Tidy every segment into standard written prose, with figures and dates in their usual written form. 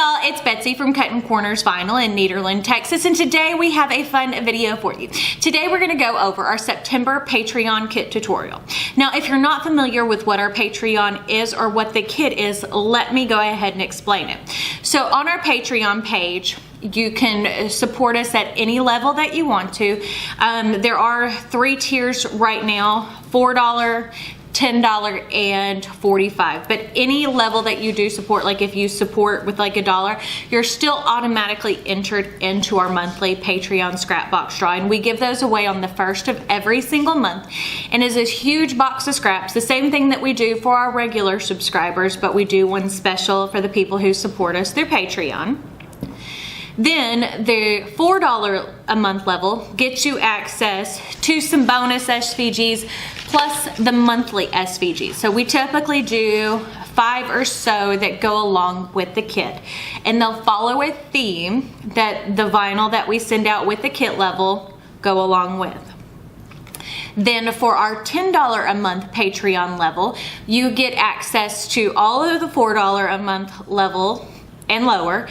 y'all, it's Betsy from Cuttin Corners Vinyl in Nederland, Texas, and today we have a fun video for you. Today we're going to go over our September Patreon kit tutorial. Now, if you're not familiar with what our Patreon is or what the kit is, let me go ahead and explain it. So on our Patreon page, you can support us at any level that you want to. There are 3 tiers right now, $4, $10 and $45, but any level that you do support, like if you support with like $1, you're still automatically entered into our monthly Patreon scrap box draw, and we give those away on the 1st of every single month, and is this huge box of scraps, the same thing that we do for our regular subscribers, but we do one special for the people who support us through Patreon. Then the $4 a month level gets you access to some bonus SVGs plus the monthly SVGs. So we typically do 5 or so that go along with the kit, and they'll follow a theme that the vinyl that we send out with the kit level go along with. Then for our $10 a month Patreon level, you get access to all of the $4 a month level and lower,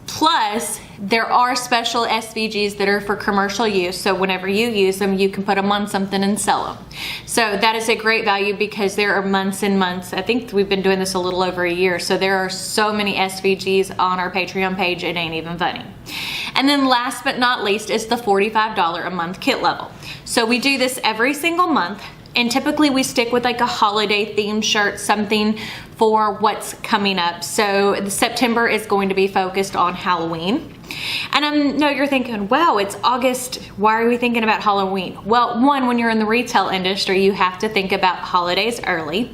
plus there are special SVGs that are for commercial use, so whenever you use them, you can put them on something and sell them. So that is a great value because there are months and months. I think we've been doing this a little over a year, so there are so many SVGs on our Patreon page, it ain't even funny. And then last but not least is the $45 a month kit level. So we do this every single month, and typically we stick with like a holiday themed shirt, something for what's coming up. So September is going to be focused on Halloween. And I know you're thinking, wow, it's August, why are we thinking about Halloween? Well, one, when you're in the retail industry, you have to think about holidays early.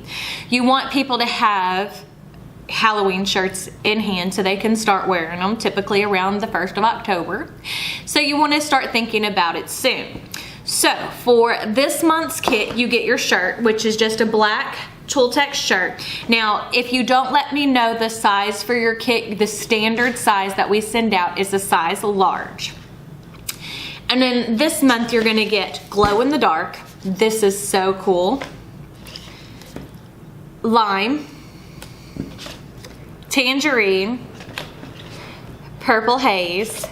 You want people to have Halloween shirts in hand so they can start wearing them, typically around the 1st of October. So you want to start thinking about it soon. So for this month's kit, you get your shirt, which is just a black Tultex shirt. Now, if you don't let me know the size for your kit, the standard size that we send out is a size large. And then this month you're gonna get glow in the dark. This is so cool. Lime, tangerine, purple haze,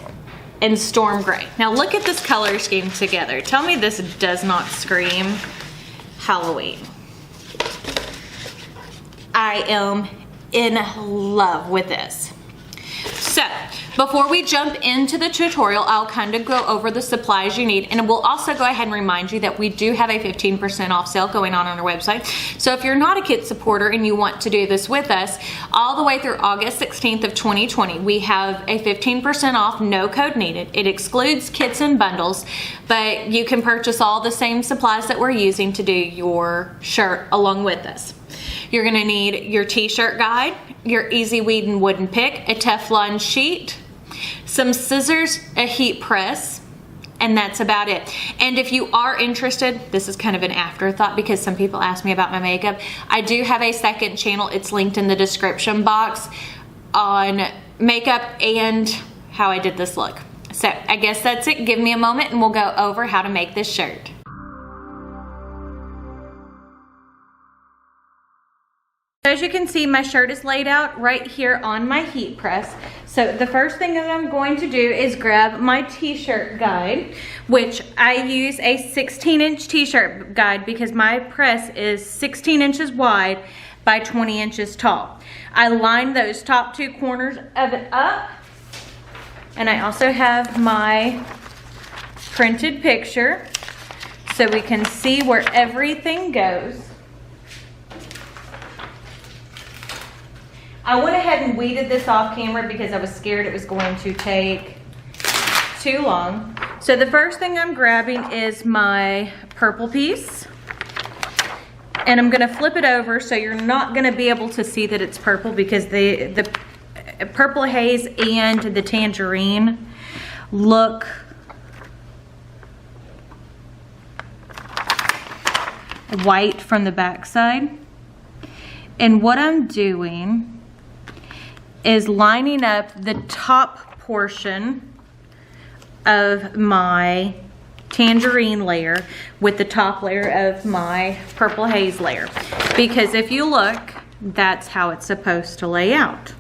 and storm gray. Now look at this color scheme together. Tell me this does not scream Halloween. I am in love with this. So before we jump into the tutorial, I'll kind of go over the supplies you need, and we'll also go ahead and remind you that we do have a 15% off sale going on our website. So if you're not a kit supporter and you want to do this with us, all the way through August 16th of 2020, we have a 15% off, no code needed. It excludes kits and bundles, but you can purchase all the same supplies that we're using to do your shirt along with us. You're gonna need your t-shirt guide, your easy weed and wooden pick, a Teflon sheet, some scissors, a heat press, and that's about it. And if you are interested, this is kind of an afterthought because some people ask me about my makeup. I do have a second channel, it's linked in the description box, on makeup and how I did this look. So I guess that's it. Give me a moment and we'll go over how to make this shirt. As you can see, my shirt is laid out right here on my heat press. So the first thing that I'm going to do is grab my t-shirt guide, which I use a 16-inch t-shirt guide because my press is 16 inches wide by 20 inches tall. I line those top 2 corners of it up, and I also have my printed picture so we can see where everything goes. I went ahead and weeded this off camera because I was scared it was going to take too long. So the first thing I'm grabbing is my purple piece, and I'm gonna flip it over so you're not gonna be able to see that it's purple because the purple haze and the tangerine look white from the backside. And what I'm doing is lining up the top portion of my tangerine layer with the top layer of my purple haze layer, because if you look, that's how it's supposed to lay out.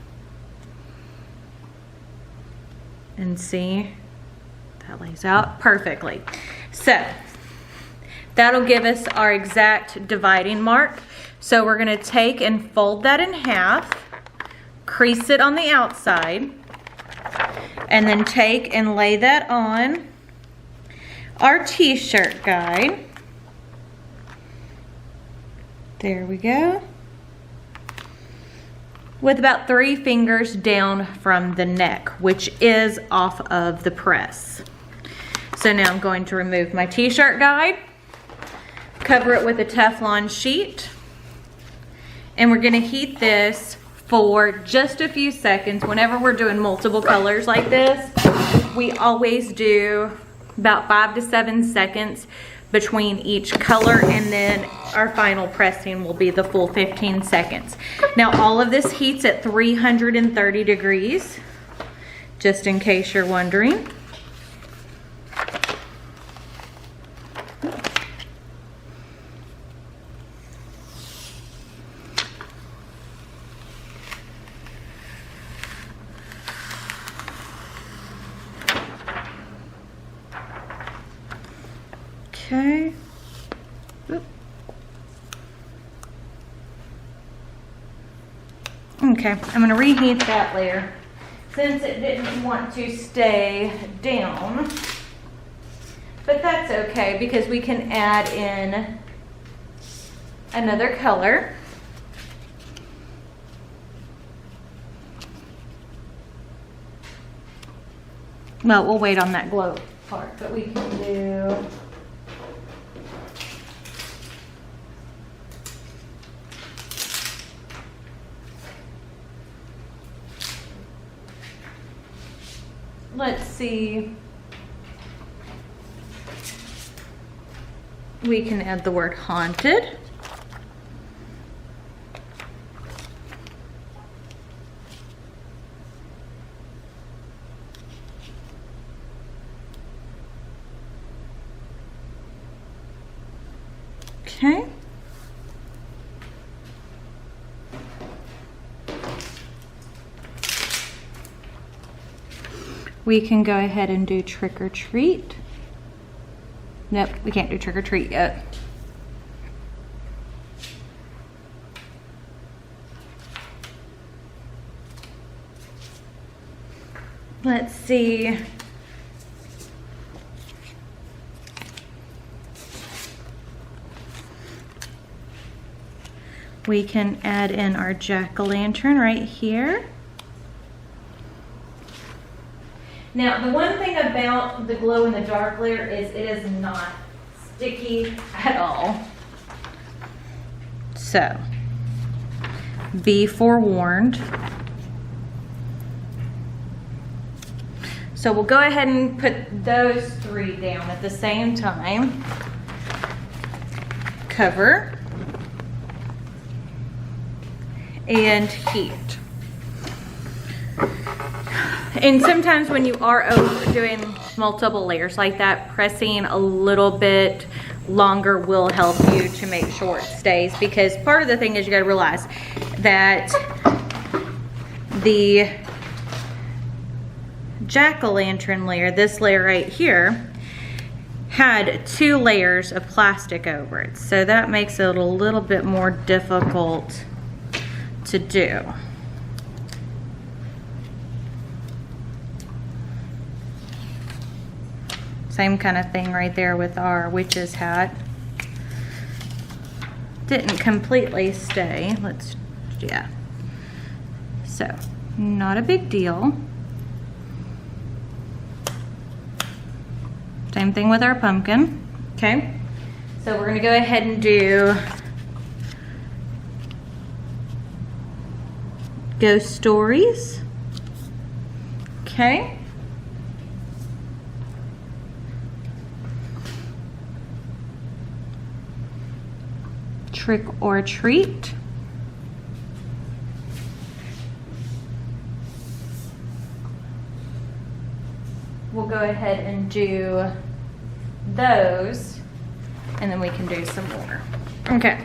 And see, that lays out perfectly. So that'll give us our exact dividing mark. So we're gonna take and fold that in half, crease it on the outside, and then take and lay that on our t-shirt guide. There we go. With about 3 fingers down from the neck, which is off of the press. So now I'm going to remove my t-shirt guide, cover it with a Teflon sheet, and we're gonna heat this for just a few seconds. Whenever we're doing multiple colors like this, we always do about 5 to 7 seconds between each color, and then our final pressing will be the full 15 seconds. Now all of this heats at 330 degrees, just in case you're wondering. Okay. Oop. Okay, I'm going to reheat that layer since it didn't want to stay down. But that's okay because we can add in another color. Well, we'll wait on that glow part, but we can do let's see, we can add the word haunted. Okay. We can go ahead and do trick or treat. Nope, we can't do trick or treat yet. Let's see. We can add in our jack-o'-lantern right here. Now, the one thing about the glow in the dark layer is it is not sticky at all. So, be forewarned. So we'll go ahead and put those 3 down at the same time. Cover. And heat. And sometimes when you are overdoing multiple layers like that, pressing a little bit longer will help you to make sure it stays, because part of the thing is you got to realize that the jack-o'-lantern layer, this layer right here, had 2 layers of plastic over it. So that makes it a little bit more difficult to do. Same kind of thing right there with our witch's hat. Didn't completely stay. Yeah. So, not a big deal. Same thing with our pumpkin. Okay. So we're gonna go ahead and do Ghost Stories. Okay. Trick or Treat. We'll go ahead and do those, and then we can do some more. Okay.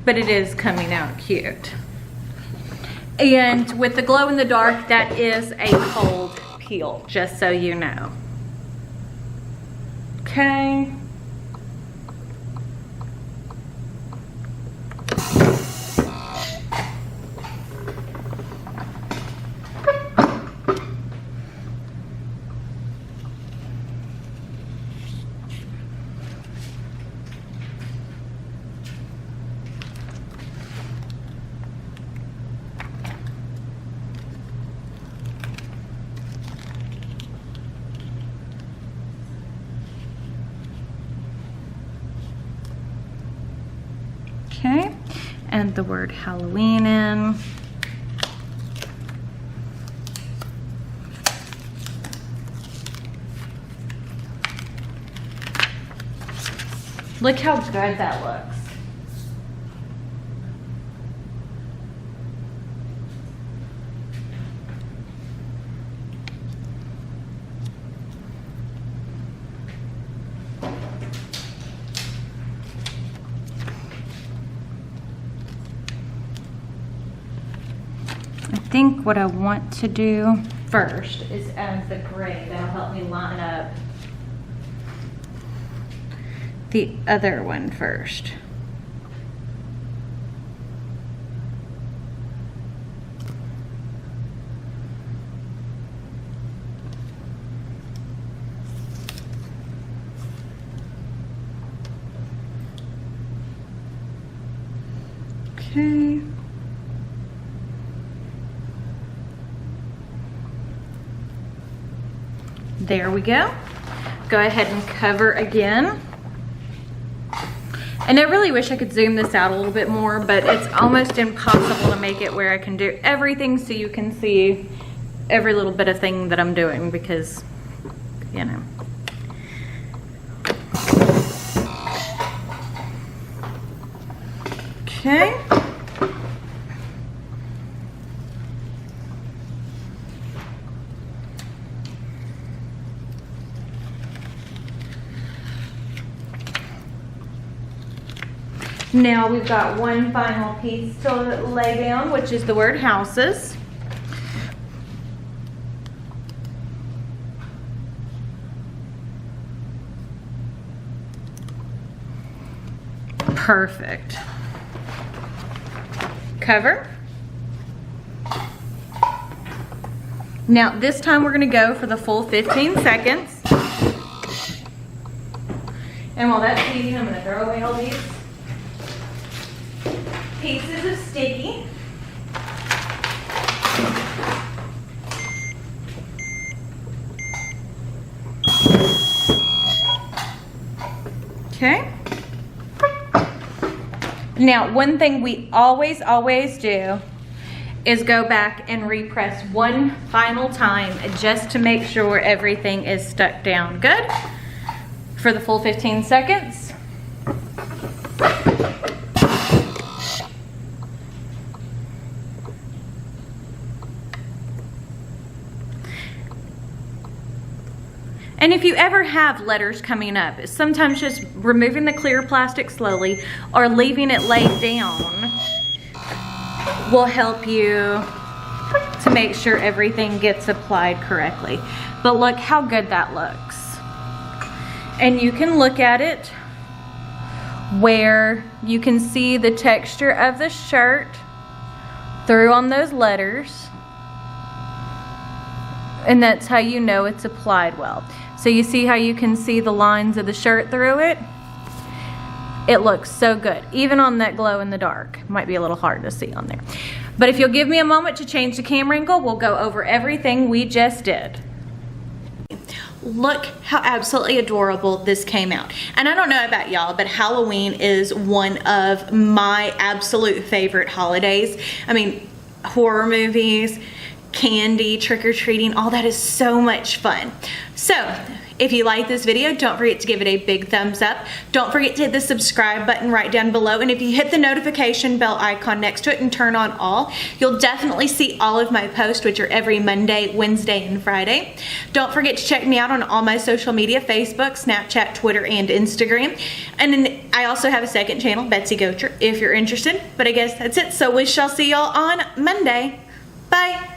but it is coming out cute. And with the glow in the dark, that is a cold peel, just so you know. Okay. Okay, and the word Halloween in. Look how good that looks. I think what I want to do first is add the gray. That'll help me line up the other one first. Okay. There we go. Go ahead and cover again. And I really wish I could zoom this out a little bit more, but it's almost impossible to make it where I can do everything so you can see every little bit of thing that I'm doing because, you know. Okay. Now we've got one final piece to lay down, which is the word houses. Perfect. Cover. Now this time we're going to go for the full 15 seconds. And while that's heating, I'm going to throw away all these pieces of sticky. Okay. Now, one thing we always do is go back and repress one final time just to make sure everything is stuck down good for the full 15 seconds. And if you ever have letters coming up, sometimes just removing the clear plastic slowly or leaving it laid down will help you to make sure everything gets applied correctly. But look how good that looks. And you can look at it where you can see the texture of the shirt through on those letters. And that's how you know it's applied well. So you see how you can see the lines of the shirt through it? It looks so good, even on that glow in the dark. Might be a little hard to see on there. But if you'll give me a moment to change the camera angle, we'll go over everything we just did. Look how absolutely adorable this came out. And I don't know about y'all, but Halloween is one of my absolute favorite holidays. I mean, horror movies, candy, trick-or-treating, all that is so much fun. So if you like this video, don't forget to give it a big thumbs up. Don't forget to hit the subscribe button right down below. And if you hit the notification bell icon next to it and turn on all, you'll definitely see all of my posts, which are every Monday, Wednesday, and Friday. Don't forget to check me out on all my social media, Facebook, Snapchat, Twitter, and Instagram. And then I also have a second channel, Betsy Gocher, if you're interested. But I guess that's it. So we shall see y'all on Monday. Bye.